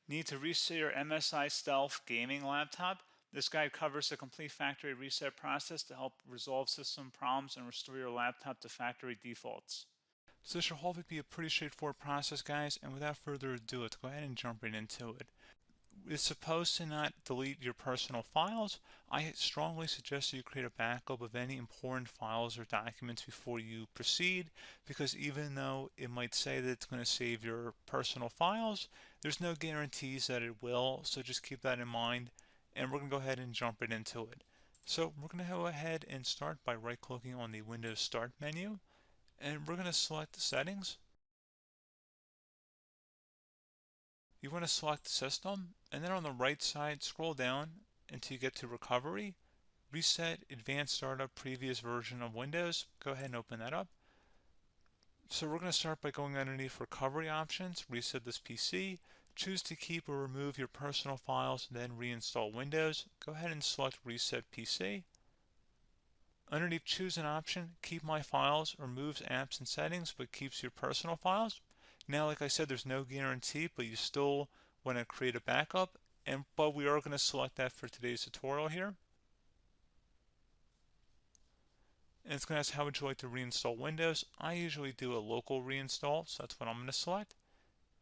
Need to reset your MSI Stealth gaming laptop? This guide covers the complete factory reset process to help resolve system problems and restore your laptop to factory defaults. So this should hopefully be a pretty straightforward process, guys, and without further ado, let's go ahead and jump right into it. It's supposed to not delete your personal files. I strongly suggest you create a backup of any important files or documents before you proceed, because even though it might say that it's going to save your personal files, there's no guarantees that it will, so just keep that in mind, and we're going to go ahead and jump right into it. So we're going to go ahead and start by right-clicking on the Windows Start menu, and we're going to select the settings. You want to select System, and then on the right side, scroll down until you get to Recovery. Reset Advanced Startup Previous Version of Windows. Go ahead and open that up. So we're going to start by going underneath Recovery Options, reset this PC. Choose to keep or remove your personal files, then reinstall Windows. Go ahead and select Reset PC. Underneath Choose an option, Keep My Files removes apps and settings but keeps your personal files. Now, like I said, there's no guarantee, but you still want to create a backup, but we are going to select that for today's tutorial here. And it's going to ask how would you like to reinstall Windows. I usually do a local reinstall, so that's what I'm going to select.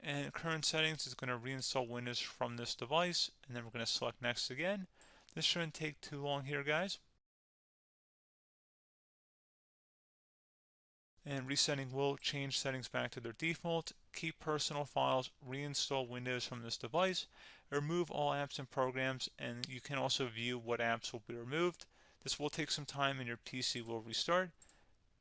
And current settings is going to reinstall Windows from this device, and then we're going to select next again. This shouldn't take too long here, guys. And resetting will change settings back to their default, keep personal files, reinstall Windows from this device, remove all apps and programs, and you can also view what apps will be removed. This will take some time and your PC will restart.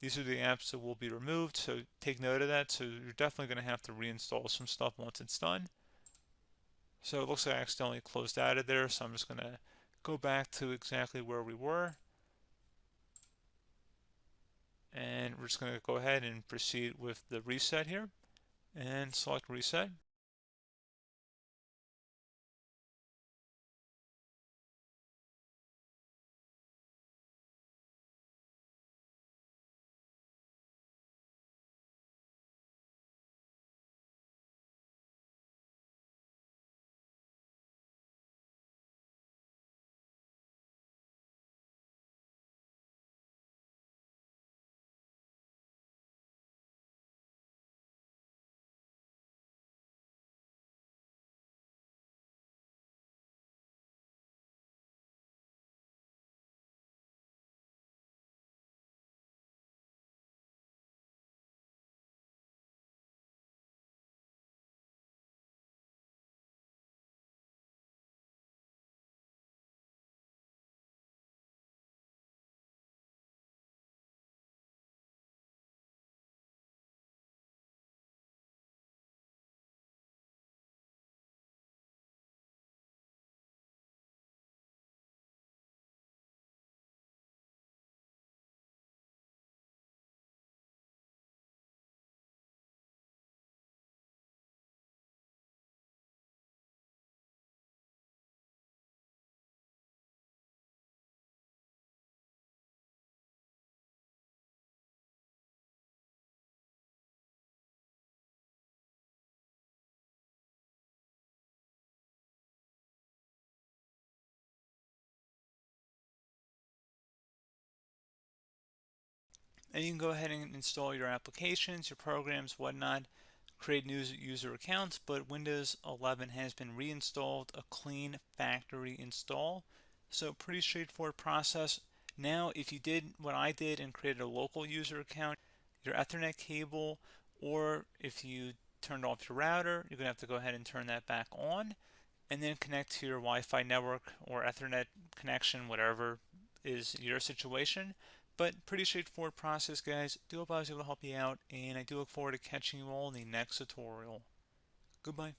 These are the apps that will be removed, so take note of that. So you're definitely going to have to reinstall some stuff once it's done. So it looks like I accidentally closed out of there, so I'm just going to go back to exactly where we were. And we're just going to go ahead and proceed with the reset here and select reset. And you can go ahead and install your applications, your programs, whatnot, create new user accounts, but Windows 11 has been reinstalled, a clean factory install. So pretty straightforward process. Now, if you did what I did and created a local user account, your Ethernet cable, or if you turned off your router, you're going to have to go ahead and turn that back on, and then connect to your Wi-Fi network or Ethernet connection, whatever is your situation. But pretty straightforward process, guys. Do hope I was able to help you out, and I do look forward to catching you all in the next tutorial. Goodbye.